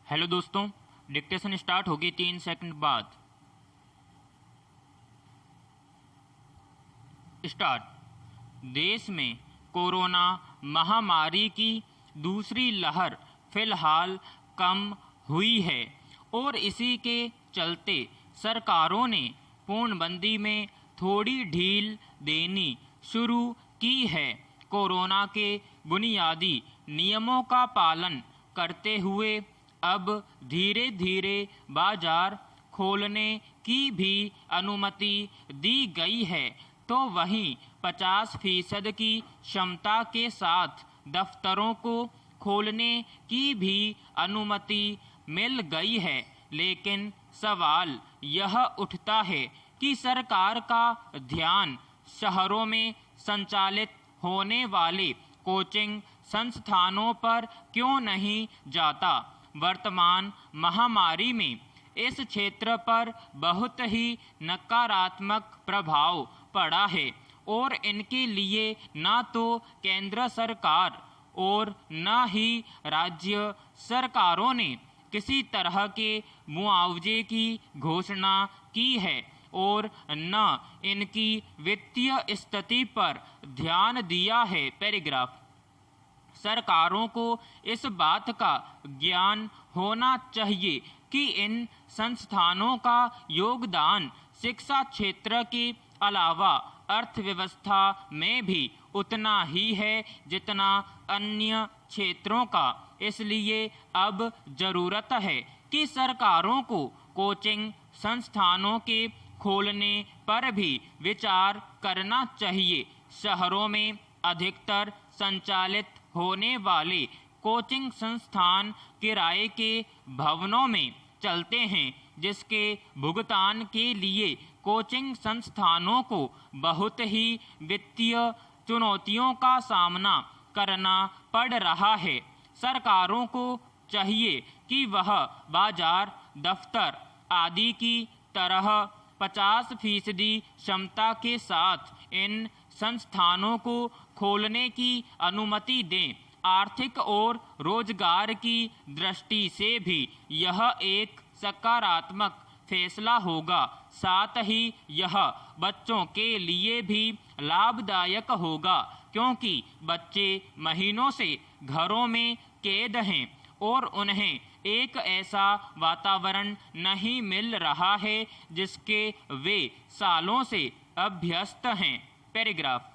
Hello दोस्तों, dictation start होगी 3 second बाद। स्टार्ट। देश में कोरोना महामारी की दूसरी लहर फिलहाल कम हुई है और इसी के चलते सरकारों ने पूर्णबंदी में थोड़ी ढील देनी शुरू की है। कोरोना के बुनियादी नियमों का पालन करते हुए अब धीरे धीरे बाजार खोलने की भी अनुमति दी गई है, तो वहीं 50% की क्षमता के साथ दफ्तरों को खोलने की भी अनुमति मिल गई है। लेकिन सवाल यह उठता है कि सरकार का ध्यान शहरों में संचालित होने वाले कोचिंग संस्थानों पर क्यों नहीं जाता। वर्तमान महामारी में इस क्षेत्र पर बहुत ही नकारात्मक प्रभाव पड़ा है और इनके लिए न तो केंद्र सरकार और न ही राज्य सरकारों ने किसी तरह के मुआवजे की घोषणा की है और न इनकी वित्तीय स्थिति पर ध्यान दिया है। पैराग्राफ। सरकारों को इस बात का ज्ञान होना चाहिए कि इन संस्थानों का योगदान शिक्षा क्षेत्र के अलावा अर्थव्यवस्था में भी उतना ही है जितना अन्य क्षेत्रों का। इसलिए अब जरूरत है कि सरकारों को कोचिंग संस्थानों के खोलने पर भी विचार करना चाहिए। शहरों में अधिकतर संचालित होने वाले कोचिंग संस्थान किराए के भवनों में चलते हैं, जिसके भुगतान के लिए कोचिंग संस्थानों को बहुत ही वित्तीय चुनौतियों का सामना करना पड़ रहा है। सरकारों को चाहिए कि वह बाजार, दफ्तर आदि की तरह 50% क्षमता के साथ इन संस्थानों को खोलने की अनुमति दें। आर्थिक और रोजगार की दृष्टि से भी यह एक सकारात्मक फैसला होगा। साथ ही यह बच्चों के लिए भी लाभदायक होगा, क्योंकि बच्चे महीनों से घरों में कैद हैं और उन्हें एक ऐसा वातावरण नहीं मिल रहा है जिसके वे सालों से अभ्यस्त हैं। पैराग्राफ।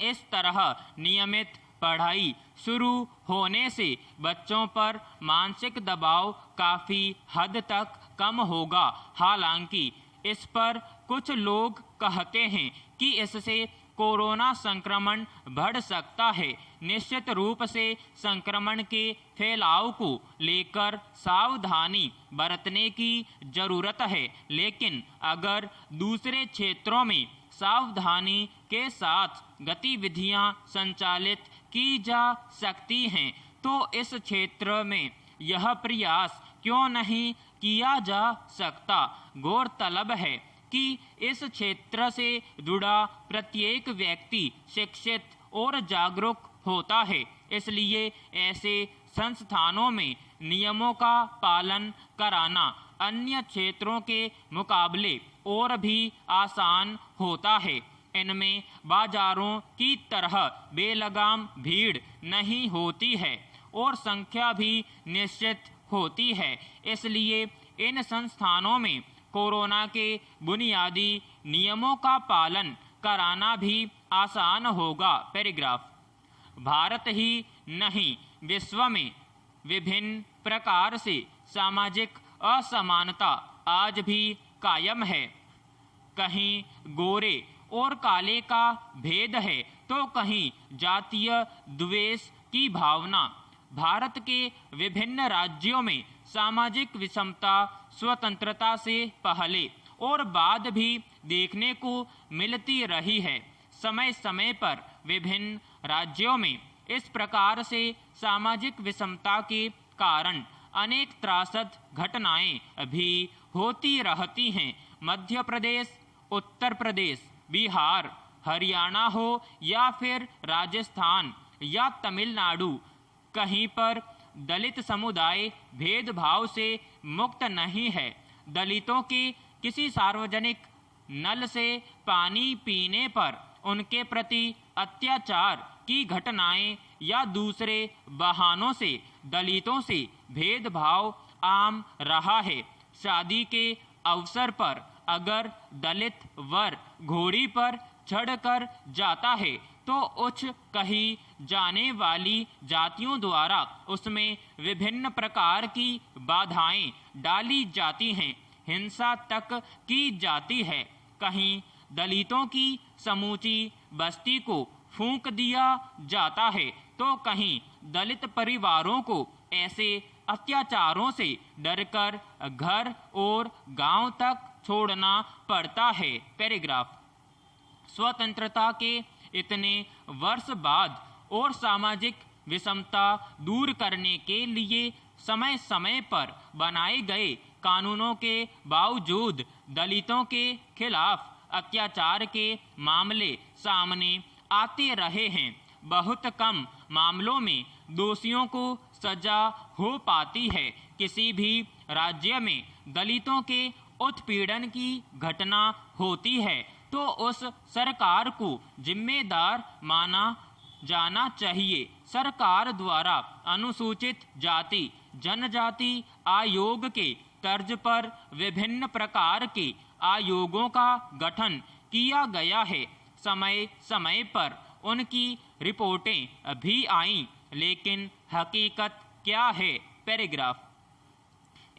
इस तरह नियमित पढ़ाई शुरू होने से बच्चों पर मानसिक दबाव काफ़ी हद तक कम होगा। हालांकि इस पर कुछ लोग कहते हैं कि इससे कोरोना संक्रमण बढ़ सकता है। निश्चित रूप से संक्रमण के फैलाव को लेकर सावधानी बरतने की जरूरत है, लेकिन अगर दूसरे क्षेत्रों में सावधानी के साथ गतिविधियां संचालित की जा सकती हैं, तो इस क्षेत्र में यह प्रयास क्यों नहीं किया जा सकता। गौरतलब है कि इस क्षेत्र से जुड़ा प्रत्येक व्यक्ति शिक्षित और जागरूक होता है, इसलिए ऐसे संस्थानों में नियमों का पालन कराना अन्य क्षेत्रों के मुकाबले और भी आसान होता है। इनमें बाजारों की तरह बेलगाम भीड़ नहीं होती है और संख्या भी निश्चित होती है, इसलिए इन संस्थानों में कोरोना के बुनियादी नियमों का पालन कराना भी आसान होगा। पैराग्राफ। भारत ही नहीं, विश्व में विभिन्न प्रकार से सामाजिक असमानता आज भी कायम है। कहीं गोरे और काले का भेद है, तो कहीं जातीय द्वेष की भावना। भारत के विभिन्न राज्यों में सामाजिक विषमता स्वतंत्रता से पहले और बाद भी देखने को मिलती रही है। समय समय पर विभिन्न राज्यों में इस प्रकार से सामाजिक विषमता के कारण अनेक त्रासद घटनाएं भी होती रहती हैं। मध्य प्रदेश, उत्तर प्रदेश, बिहार, हरियाणा हो या फिर राजस्थान या तमिलनाडु, कहीं पर दलित समुदाय भेदभाव से मुक्त नहीं है। दलितों के किसी सार्वजनिक नल से पानी पीने पर उनके प्रति अत्याचार की घटनाएं या दूसरे बहानों से दलितों से भेदभाव आम रहा है। शादी के अवसर पर अगर दलित वर घोड़ी पर चढ़कर जाता है तो उच्च कही जाने वाली जातियों द्वारा उसमें विभिन्न प्रकार की बाधाएं डाली जाती हैं, हिंसा तक की जाती है। कहीं दलितों की समूची बस्ती को फूंक दिया जाता है तो कहीं दलित परिवारों को ऐसे अत्याचारों से डरकर घर और गांव तक छोड़ना पड़ता है। पैराग्राफ। स्वतंत्रता के इतने वर्ष बाद और सामाजिक विषमता दूर करने के लिए समय समय पर बनाए गए कानूनों के बावजूद दलितों के खिलाफ अत्याचार के मामले सामने आते रहे हैं। बहुत कम मामलों में दोषियों को सजा हो पाती है। किसी भी राज्य में दलितों के उत्पीड़न की घटना होती है तो उस सरकार को जिम्मेदार माना जाना चाहिए। सरकार द्वारा अनुसूचित जाति जनजाति आयोग के तर्ज पर विभिन्न प्रकार के आयोगों का गठन किया गया है। समय समय पर उनकी रिपोर्टें भी आईं, लेकिन हकीकत क्या है। पैराग्राफ।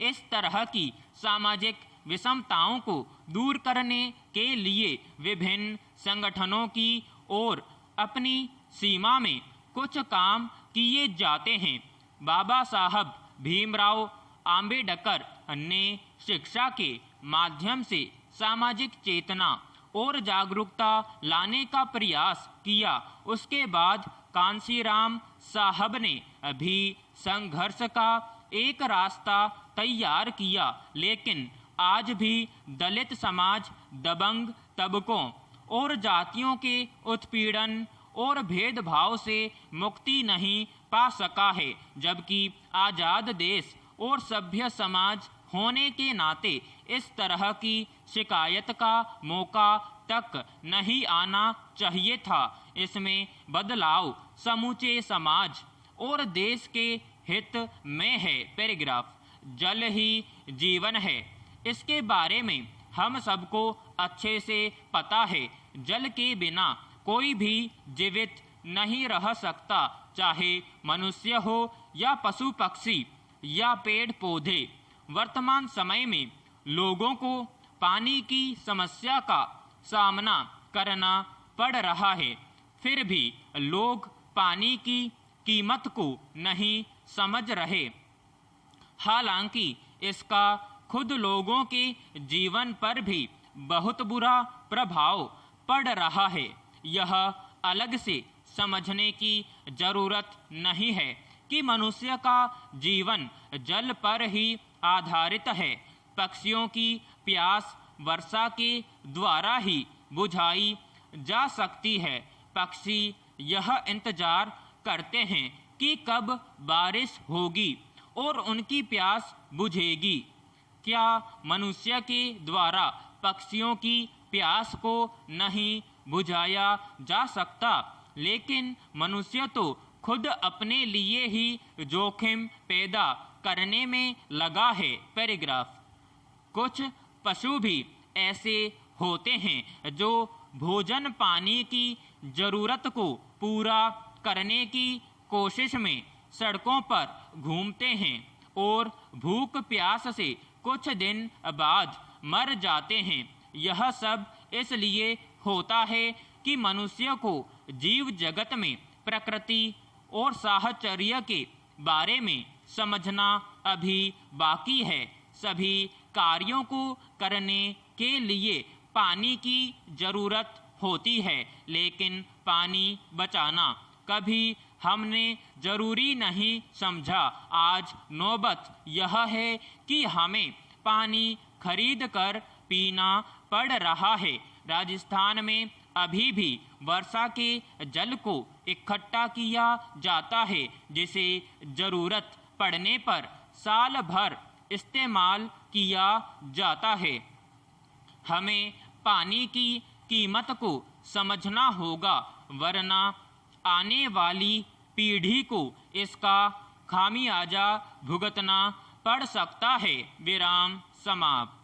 इस तरह की सामाजिक विषमताओं को दूर करने के लिए विभिन्न संगठनों की ओर अपनी सीमा में कुछ काम किए जाते हैं। बाबा साहब भीमराव आम्बेडकर ने शिक्षा के माध्यम से सामाजिक चेतना और जागरूकता लाने का प्रयास किया। उसके बाद कांशीराम साहब ने भी संघर्ष का एक रास्ता तैयार किया, लेकिन आज भी दलित समाज दबंग तबकों और जातियों के उत्पीड़न और भेदभाव से मुक्ति नहीं पा सका है। जबकि आज़ाद देश और सभ्य समाज होने के नाते इस तरह की शिकायत का मौका तक नहीं आना चाहिए था। इसमें बदलाव समूचे समाज और देश के हित में है। पैराग्राफ। जल ही जीवन है, इसके बारे में हम सबको अच्छे से पता है। जल के बिना कोई भी जीवित नहीं रह सकता, चाहे मनुष्य हो या पशु पक्षी या पेड़ पौधे। वर्तमान समय में लोगों को पानी की समस्या का सामना करना पड़ रहा है, फिर भी लोग पानी की कीमत को नहीं समझ रहे। हालांकि इसका खुद लोगों के जीवन पर भी बहुत बुरा प्रभाव पड़ रहा है। यह अलग से समझने की जरूरत नहीं है कि मनुष्य का जीवन जल पर ही आधारित है। पक्षियों की प्यास वर्षा के द्वारा ही बुझाई जा सकती है। पक्षी यह इंतजार करते हैं कि कब बारिश होगी और उनकी प्यास बुझेगी। क्या मनुष्य के द्वारा पक्षियों की प्यास को नहीं बुझाया जा सकता? लेकिन मनुष्य तो खुद अपने लिए ही जोखिम पैदा करने में लगा है। पैराग्राफ। कुछ पशु भी ऐसे होते हैं जो भोजन पानी की जरूरत को पूरा करने की कोशिश में सड़कों पर घूमते हैं और भूख प्यास से कुछ दिन बाद मर जाते हैं। यह सब इसलिए होता है कि मनुष्य को जीव जगत में प्रकृति और साहचर्य के बारे में समझना अभी बाकी है। सभी कार्यों को करने के लिए पानी की जरूरत होती है, लेकिन पानी बचाना कभी हमने जरूरी नहीं समझा। आज नौबत यह है कि हमें पानी खरीद कर पीना पड़ रहा है। राजस्थान में अभी भी वर्षा के जल को इकट्ठा किया जाता है, जिसे जरूरत पड़ने पर साल भर इस्तेमाल किया जाता है। हमें पानी की कीमत को समझना होगा, वरना आने वाली पीढ़ी को इसका खामियाजा भुगतना पड़ सकता है। विराम समाप्त।